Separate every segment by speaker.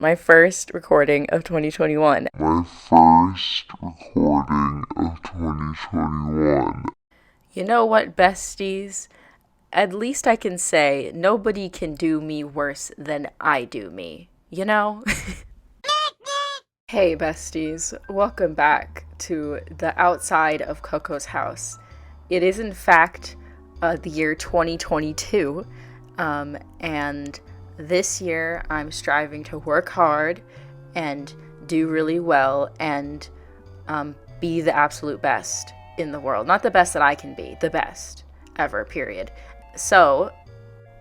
Speaker 1: My first recording of 2021. You know what, besties? At least I can say nobody can do me worse than I do me. You know? Hey, besties. Welcome back to the outside of Coco's house. It is, in fact, the year 2022, and this year I'm striving to work hard and do really well and be the absolute best in the world. Not the best that I can be, the best ever, period. So,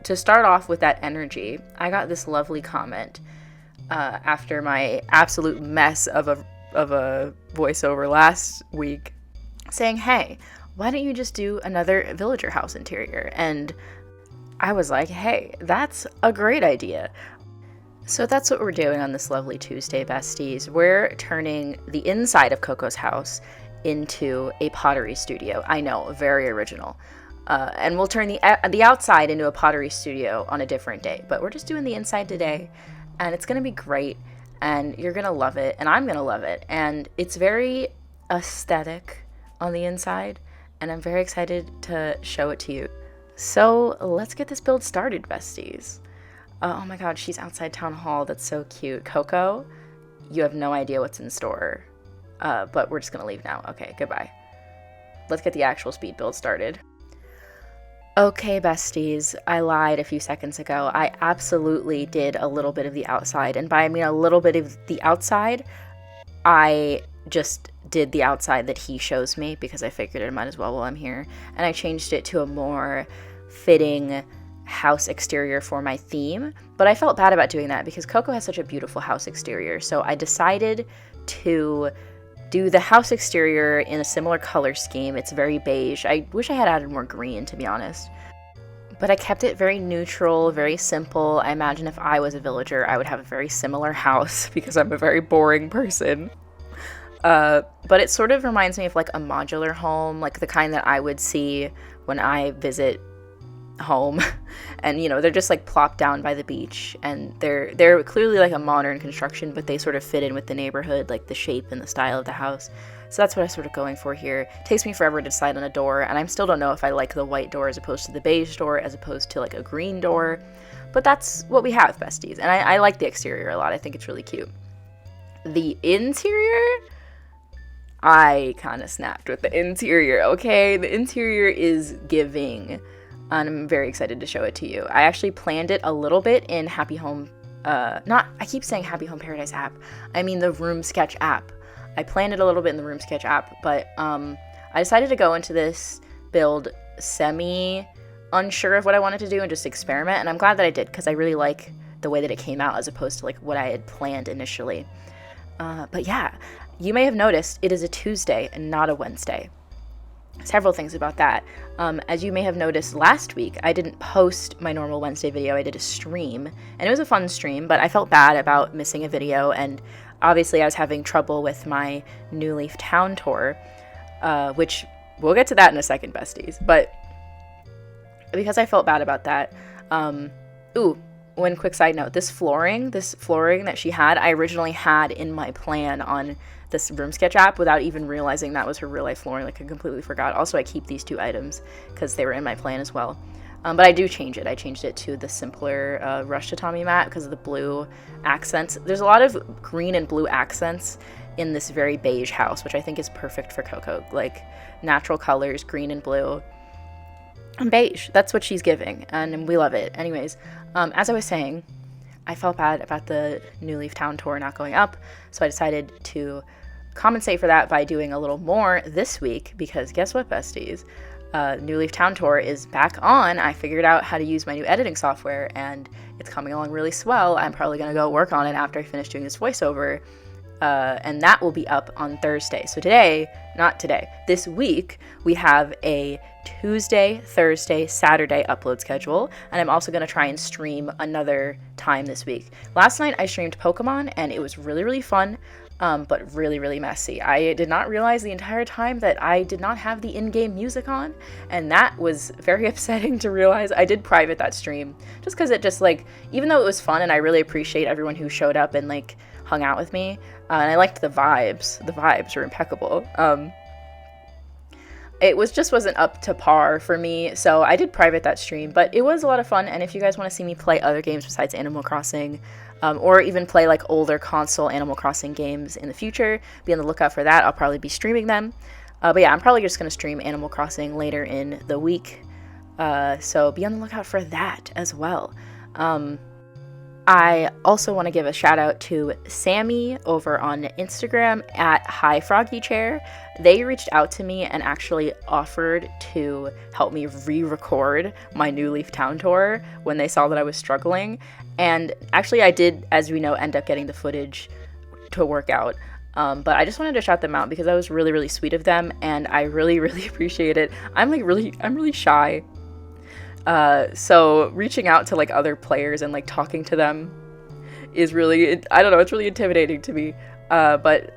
Speaker 1: to start off with that energy, I got this lovely comment after my absolute mess of a voiceover last week, saying, "Hey, why don't you just do another villager house interior?" And I was like, "Hey, that's a great idea." So that's what we're doing on this lovely Tuesday, besties. We're turning the inside of Coco's house into a pottery studio. I know, very original. And we'll turn the outside into a pottery studio on a different day. But we're just doing the inside today, and it's going to be great, and you're going to love it, and I'm going to love it. And it's very aesthetic on the inside, and I'm very excited to show it to you. So let's get this build started, besties. Oh my god, she's outside town hall. That's so cute. Coco, you have no idea what's in store. But we're just going to leave now. Okay, goodbye. Let's get the actual speed build started. Okay, besties, I lied a few seconds ago. I absolutely did a little bit of the outside, and by I mean a little bit of the outside, I just did the outside that he shows me because I figured I might as well while I'm here, and I changed it to a more fitting house exterior for my theme, but I felt bad about doing that because Coco has such a beautiful house exterior, so I decided to do the house exterior in a similar color scheme. It's very beige. I wish I had added more green, to be honest. But I kept it very neutral, very simple. I imagine if I was a villager, I would have a very similar house because I'm a very boring person. But it sort of reminds me of like a modular home, like the kind that I would see when I visit home. And, you know, they're just like plopped down by the beach, and they're clearly like a modern construction, but they sort of fit in with the neighborhood, like the shape and the style of the house. So that's what I'm sort of going for here. It takes me forever to decide on a door, and I still don't know if I like the white door as opposed to the beige door as opposed to like a green door, but that's what we have, besties. And I like the exterior a lot. I think it's really cute. The interior, I kind of snapped with the interior, okay? The interior is giving, and I'm very excited to show it to you. I actually planned it a little bit in Happy Home, I keep saying Happy Home Paradise app. I mean the Room Sketch app. I planned it a little bit in the Room Sketch app, but I decided to go into this build unsure of what I wanted to do and just experiment, and I'm glad that I did because I really like the way that it came out as opposed to like what I had planned initially. But yeah, you may have noticed it is a Tuesday and not a Wednesday. Several things about that. As you may have noticed last week, I didn't post my normal Wednesday video. I did a stream, and it was a fun stream, but I felt bad about missing a video, and obviously I was having trouble with my New Leaf Town tour, which we'll get to that in a second, besties. But because I felt bad about that, one quick side note, this flooring that she had, I originally had in my plan on this Room Sketch app without even realizing that was her real life flooring. Like, I completely forgot. Also, I keep these two items because they were in my plan as well. But I do change it. I changed it to the simpler Rush Tatami mat because of the blue accents. There's a lot of green and blue accents in this very beige house, which I think is perfect for Coco. Like, natural colors, green and blue. And beige. That's what she's giving, and we love it. Anyways, as I was saying, I felt bad about the New Leaf Town tour not going up, so I decided to compensate for that by doing a little more this week, because guess what, besties? New Leaf Town tour is back on. I figured out how to use my new editing software, and it's coming along really swell. I'm probably going to go work on it after I finish doing this voiceover, and that will be up on Thursday. So this week, we have a Tuesday, Thursday, Saturday upload schedule, and I'm also going to try and stream another time this week. Last night, I streamed Pokemon, and it was really, really fun. but really, really messy. I did not realize the entire time that I did not have the in-game music on, and that was very upsetting to realize. I did private that stream, just because it just, like, even though it was fun, and I really appreciate everyone who showed up and, like, hung out with me, and I liked the vibes. The vibes were impeccable. It wasn't up to par for me, so I did private that stream, but it was a lot of fun. And if you guys want to see me play other games besides Animal Crossing, or even play like older console Animal Crossing games in the future, be on the lookout for that. I'll probably be streaming them. But yeah, I'm probably just going to stream Animal Crossing later in the week, so be on the lookout for that as well. I also want to give a shout out to Sammy over on Instagram at Hi Froggy Chair. They reached out to me and actually offered to help me re-record my New Leaf Town tour when they saw that I was struggling. And actually I did, as we know, end up getting the footage to work out. But I just wanted to shout them out because that was really, really sweet of them, and I really, really appreciate it. I'm really shy. So reaching out to like other players and like talking to them is really, I don't know, it's really intimidating to me. But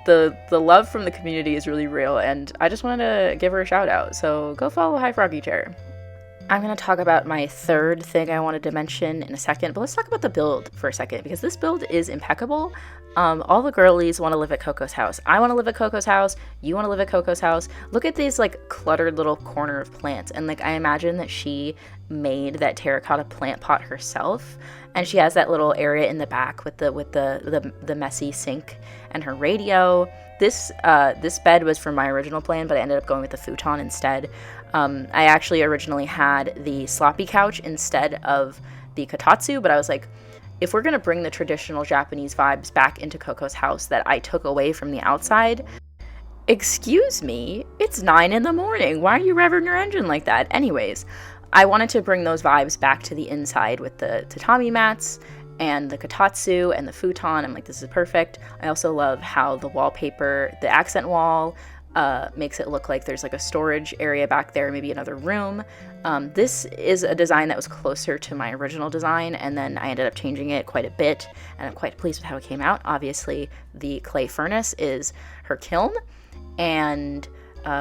Speaker 1: the love from the community is really real, and I just wanted to give her a shout out. So go follow Hi Froggy Chair. I'm going to talk about my third thing I wanted to mention in a second, but let's talk about the build for a second, because this build is impeccable. All the girlies want to live at Coco's house. I want to live at Coco's house. You want to live at Coco's house. Look at these like cluttered little corner of plants, and like I imagine that she made that terracotta plant pot herself, and she has that little area in the back with the messy sink and her radio. This bed was from my original plan, but I ended up going with the futon instead. I actually originally had the sloppy couch instead of the kotatsu, but I was like, if we're going to bring the traditional Japanese vibes back into Coco's house that I took away from the outside, excuse me, it's 9 a.m. Why are you revving your engine like that? Anyways, I wanted to bring those vibes back to the inside with the tatami mats and the kotatsu and the futon. I'm like, this is perfect. I also love how the wallpaper, the accent wall, makes it look like there's like a storage area back there, maybe another room. This is a design that was closer to my original design, and then I ended up changing it quite a bit, and I'm quite pleased with how it came out. Obviously, the clay furnace is her kiln, and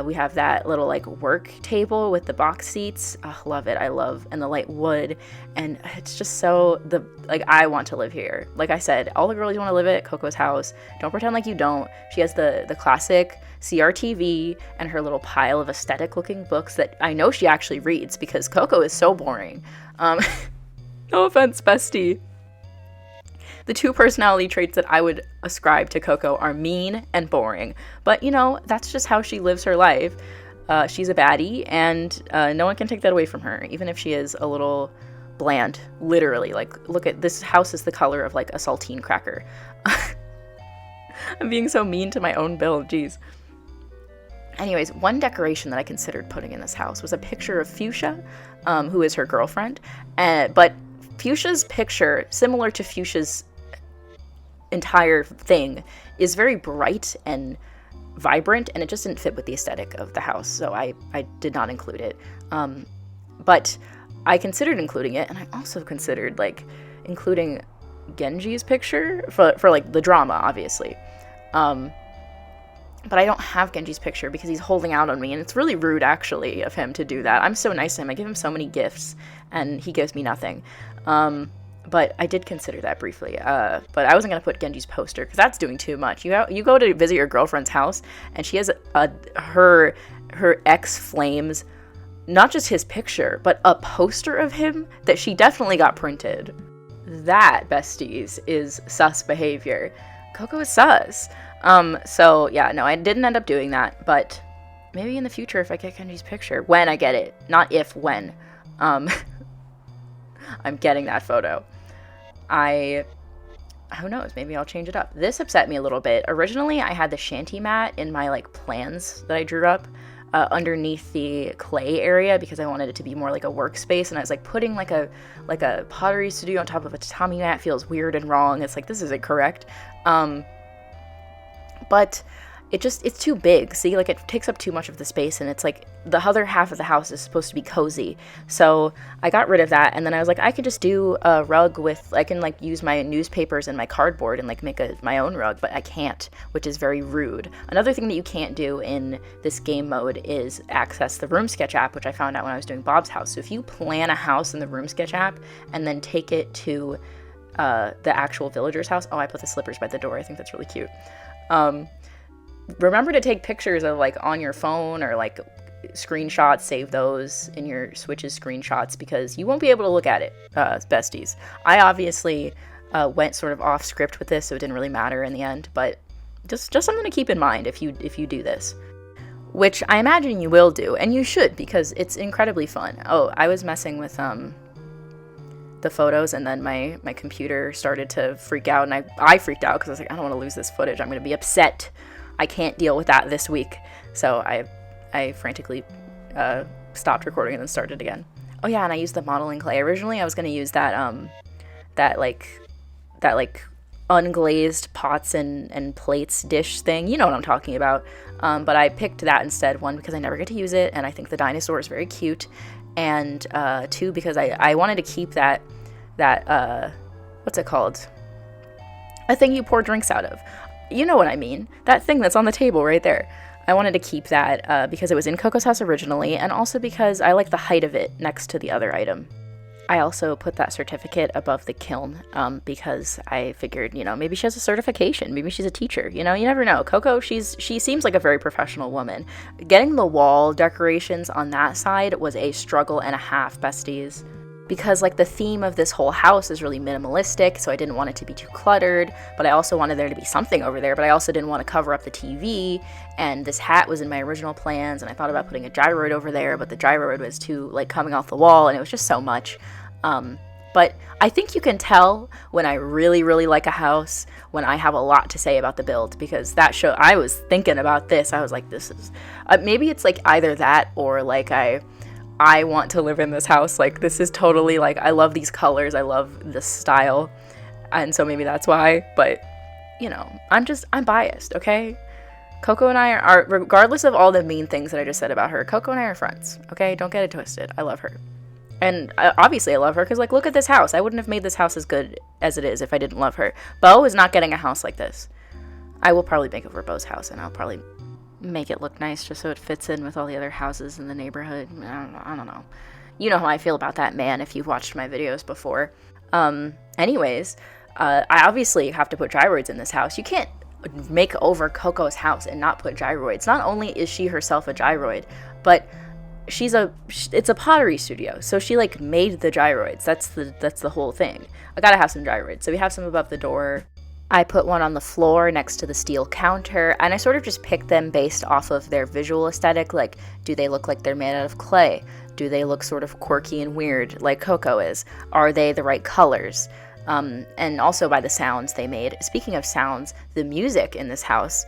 Speaker 1: we have that little like work table with the box seats. Oh, love it. I love, and the light wood, and it's just so I want to live here. Like I said, all the girls want to live at Coco's house. Don't pretend like you don't. She has the classic CRTV and her little pile of aesthetic looking books that I know she actually reads, because Coco is so boring. No offense, bestie. The two personality traits that I would ascribe to Coco are mean and boring. But, you know, that's just how she lives her life. She's a baddie, and no one can take that away from her, even if she is a little bland. Literally, like, look at this house is the color of, like, a saltine cracker. I'm being so mean to my own build, jeez. Anyways, one decoration that I considered putting in this house was a picture of Fuchsia, who is her girlfriend. But Fuchsia's picture, similar to Fuchsia's entire thing, is very bright and vibrant, and it just didn't fit with the aesthetic of the house, so I did not include it. But I considered including it, and I also considered like including Genji's picture for like the drama, obviously. But I don't have Genji's picture because he's holding out on me, and it's really rude actually of him to do that. I'm so nice to him. I give him so many gifts, and he gives me nothing. But I did consider that briefly. But I wasn't going to put Genji's poster because that's doing too much. You go to visit your girlfriend's house, and she has her ex flames, not just his picture, but a poster of him that she definitely got printed. That, besties, is sus behavior. Coco is sus. So yeah, no, I didn't end up doing that, but maybe in the future if I get Genji's picture, when I get it, not if, when. I'm getting that photo. Who knows, maybe I'll change it up. This upset me a little bit. Originally, I had the shanty mat in my like plans that I drew up underneath the clay area because I wanted it to be more like a workspace, and I was like, putting like a pottery studio on top of a tatami mat feels weird and wrong. It's like, this isn't correct. But it's too big. See, like it takes up too much of the space, and it's like the other half of the house is supposed to be cozy. So I got rid of that, and then I was like, I could just do a rug with, I can like use my newspapers and my cardboard and like make my own rug, but I can't, which is very rude. Another thing that you can't do in this game mode is access the Room Sketch app, which I found out when I was doing Bob's house. So if you plan a house in the Room Sketch app and then take it to the actual villager's house, oh, I put the slippers by the door. I think that's really cute. Remember to take pictures of like on your phone or like screenshots, save those in your Switch's screenshots, because you won't be able to look at it, besties. I obviously went sort of off script with this, so it didn't really matter in the end, but just something to keep in mind if you do this, which I imagine you will do, and you should, because it's incredibly fun. Oh, I was messing with the photos, and then my computer started to freak out, and I freaked out because I was like, I don't want to lose this footage. I'm going to be upset. I can't deal with that this week. So I frantically stopped recording and then started again. Oh yeah, and I used the modeling clay. Originally I was going to use that unglazed pots and plates dish thing. You know what I'm talking about. But I picked that instead, one, because I never get to use it, and I think the dinosaur is very cute, and two, because I wanted to keep that what's it called? A thing you pour drinks out of. You know what I mean. That thing that's on the table right there. I wanted to keep that because it was in Coco's house originally, and also because I like the height of it next to the other item. I also put that certificate above the kiln because I figured, maybe she has a certification. Maybe she's a teacher. You never know. Coco, she seems like a very professional woman. Getting the wall decorations on that side was a struggle and a half, besties. Because like the theme of this whole house is really minimalistic, so I didn't want it to be too cluttered, but I also wanted there to be something over there, but I also didn't want to cover up the TV, and this hat was in my original plans, and I thought about putting a gyroid over there, but the gyroid was too like coming off the wall, and it was just so much. But I think you can tell when I really, really like a house, when I have a lot to say about the build, because that show, I was thinking about this, I was like, this is, maybe it's like either that, or like I want to live in this house. Like, this is totally, like, I love these colors. I love this style. And so maybe that's why. But, I'm biased, okay? Coco and I are, regardless of all the mean things that I just said about her, Coco and I are friends, okay? Don't get it twisted. I love her. And obviously I love her because, like, look at this house. I wouldn't have made this house as good as it is if I didn't love her. Beau is not getting a house like this. I will probably make over Beau's house, and I'll probably make it look nice just so it fits in with all the other houses in the neighborhood. I don't know. You know how I feel about that man if you've watched my videos before. Anyways, I obviously have to put gyroids in this house. You can't make over Coco's house and not put gyroids. Not only is she herself a gyroid, but it's a pottery studio, so she like made the gyroids. That's the whole thing. I gotta have some gyroids. So we have some above the door. I put one on the floor next to the steel counter, and I sort of just picked them based off of their visual aesthetic. Like, do they look like they're made out of clay? Do they look sort of quirky and weird like Coco is? Are they the right colors? And also by the sounds they made. Speaking of sounds, the music in this house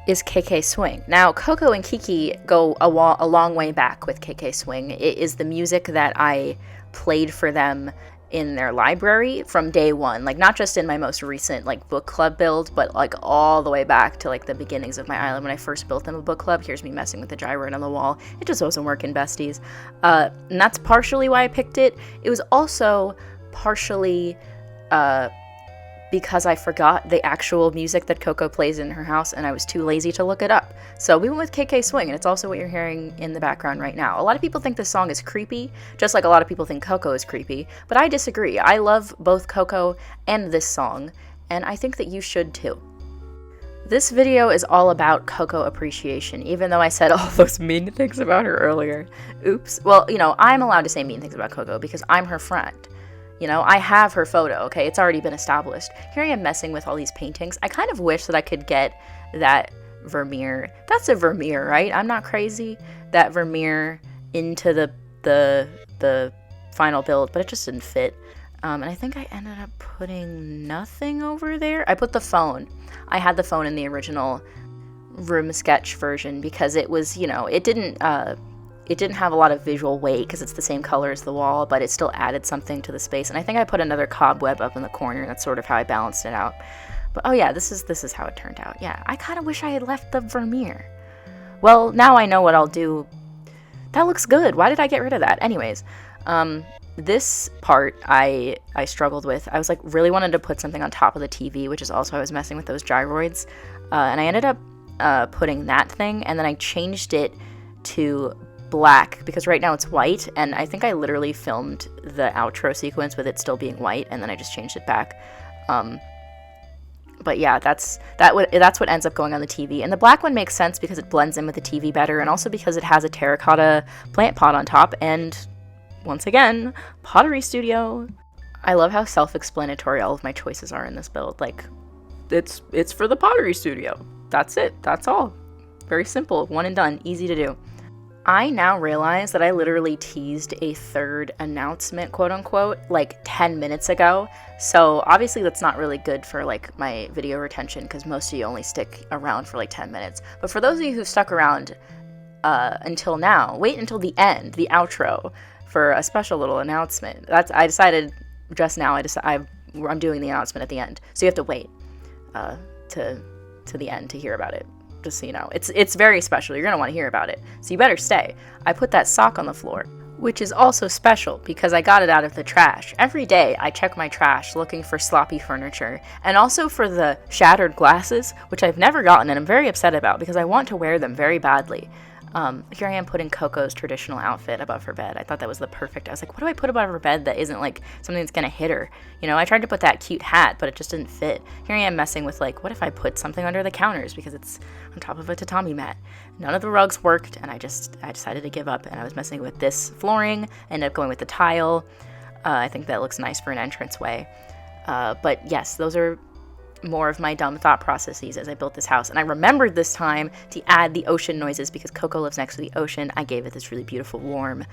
Speaker 1: is KK Swing. Now, Coco and Kiki go a long way back with KK Swing. It is the music that I played for them in their library from day one, like not just in my most recent like book club build, but like all the way back to like the beginnings of my island when I first built them a book club. Here's me messing with the gyroid on the wall. It just wasn't working, besties. And that's partially why I picked it. It was also partially because I forgot the actual music that Coco plays in her house, and I was too lazy to look it up. So we went with KK Swing, and it's also what you're hearing in the background right now. A lot of people think this song is creepy, just like a lot of people think Coco is creepy, but I disagree. I love both Coco and this song, and I think that you should too. This video is all about Coco appreciation, even though I said all those mean things about her earlier. Oops. Well, I'm allowed to say mean things about Coco because I'm her friend. I have her photo, okay? It's already been established. Here I am messing with all these paintings. I kind of wish that I could get that Vermeer. That's a Vermeer, right? I'm not crazy. That Vermeer into the final build, but it just didn't fit. And I think I ended up putting nothing over there. I put the phone. I had the phone in the original room sketch version because it was, it didn't have a lot of visual weight because it's the same color as the wall, but it still added something to the space. And I think I put another cobweb up in the corner. That's sort of how I balanced it out. But oh yeah, this is how it turned out. Yeah, I kind of wish I had left the Vermeer. Well, now I know what I'll do. That looks good. Why did I get rid of that? Anyways, this part I struggled with. I was like really wanted to put something on top of the TV, which is also I was messing with those gyroids, and I ended up putting that thing, and then I changed it to black because right now it's white, and I think I literally filmed the outro sequence with it still being white, and then I just changed it back. But yeah, that's what ends up going on the TV. And the black one makes sense because it blends in with the TV better, and also because it has a terracotta plant pot on top, and once again, Pottery Studio. I love how self-explanatory all of my choices are in this build. Like, it's for the Pottery Studio. That's it. That's all. Very simple. One and done. Easy to do. I now realize that I literally teased a third announcement, quote unquote, like 10 minutes ago. So obviously that's not really good for like my video retention because most of you only stick around for like 10 minutes. But for those of you who stuck around until now, wait until the end, the outro, for a special little announcement. I decided just now, I'm doing the announcement at the end. So you have to wait to the end to hear about it. Just so you know, it's very special. You're gonna want to hear about it, so you better stay. I put that sock on the floor, which is also special because I got it out of the trash. Every day I check my trash looking for sloppy furniture, and also for the shattered glasses, which I've never gotten and I'm very upset about because I want to wear them very badly. Here I am putting Coco's traditional outfit above her bed. I thought that was the perfect. I was like, what do I put above her bed that isn't like something that's gonna hit her? You know, I tried to put that cute hat, but it just didn't fit. Here I am messing with like, what if I put something under the counters because it's on top of a tatami mat? None of the rugs worked, and I decided to give up, and I was messing with this flooring. Ended up going with the tile. I think that looks nice for an entranceway. But yes, those are more of my dumb thought processes as I built this house. And I remembered this time to add the ocean noises because Coco lives next to the ocean. I gave it this really beautiful warm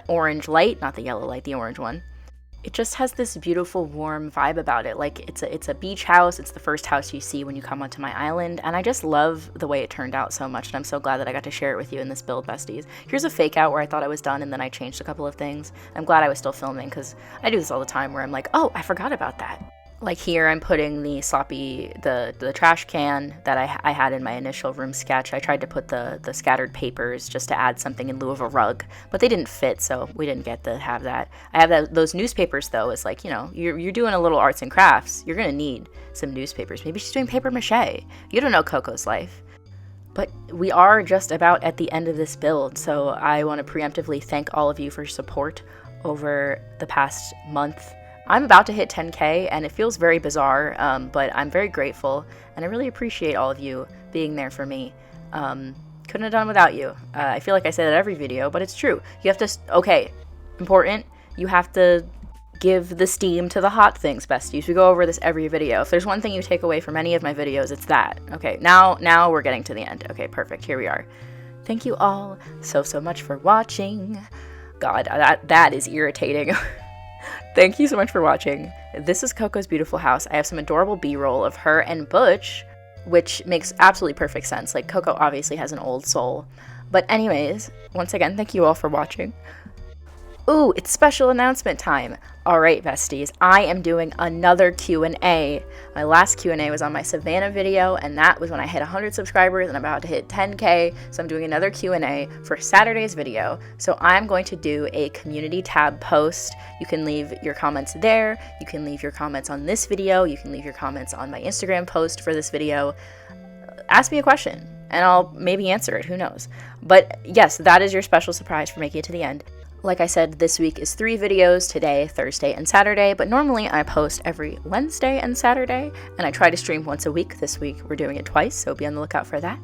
Speaker 1: orange light, not the yellow light, the orange one. It just has this beautiful warm vibe about it. Like it's a beach house. It's the first house you see when you come onto my island, and I just love the way it turned out so much, and I'm so glad that I got to share it with you in this build, besties. Here's a fake out where I thought I was done and then I changed a couple of things. I'm glad I was still filming because I do this all the time where I'm like, oh, I forgot about that. Like here, I'm putting the the trash can that I had in my initial room sketch. I tried to put the scattered papers just to add something in lieu of a rug, but they didn't fit, so we didn't get to have that. I have those newspapers, though. It's like, you know, you're doing a little arts and crafts. You're going to need some newspapers. Maybe she's doing paper mache. You don't know Coco's life. But we are just about at the end of this build, so I want to preemptively thank all of you for your support over the past month. I'm about to hit 10K, and it feels very bizarre, but I'm very grateful, and I really appreciate all of you being there for me. Couldn't have done without you. I feel like I say that every video, but it's true. You have to, okay, important, you have to give the steam to the hot things, besties. We go over this every video. If there's one thing you take away from any of my videos, it's that. Okay, now we're getting to the end. Okay, perfect, here we are. Thank you all so much for watching. God, that is irritating. Thank you so much for watching. This is Coco's beautiful house. I have some adorable B-roll of her and Butch, which makes absolutely perfect sense. Like, Coco obviously has an old soul. But anyways, once again, thank you all for watching. Ooh, it's special announcement time. All right, besties, I am doing another Q&A. My last Q&A was on my Savannah video, and that was when I hit 100 subscribers, and I'm about to hit 10K, so I'm doing another Q&A for Saturday's video. So I'm going to do a community tab post. You can leave your comments there. You can leave your comments on this video. You can leave your comments on my Instagram post for this video. Ask me a question, and I'll maybe answer it. Who knows? But yes, that is your special surprise for making it to the end. Like I said, this week is 3 videos, today, Thursday, and Saturday, but normally I post every Wednesday and Saturday, and I try to stream once a week. This week we're doing it twice, so be on the lookout for that.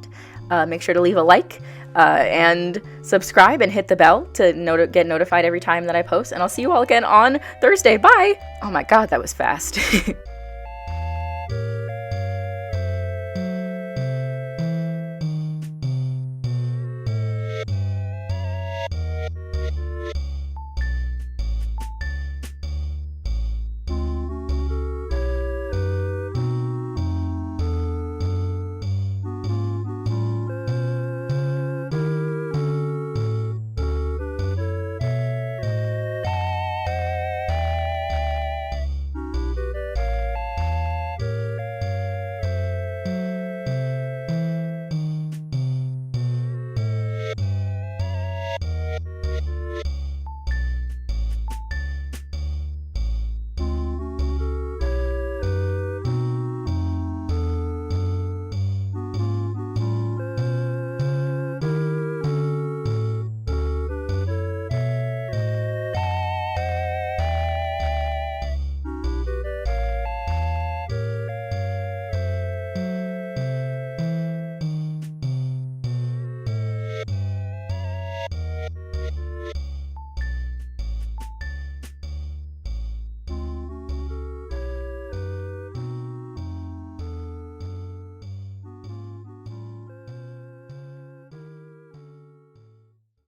Speaker 1: Make sure to leave a like and subscribe and hit the bell to get notified every time that I post, and I'll see you all again on Thursday. Bye! Oh my god, that was fast.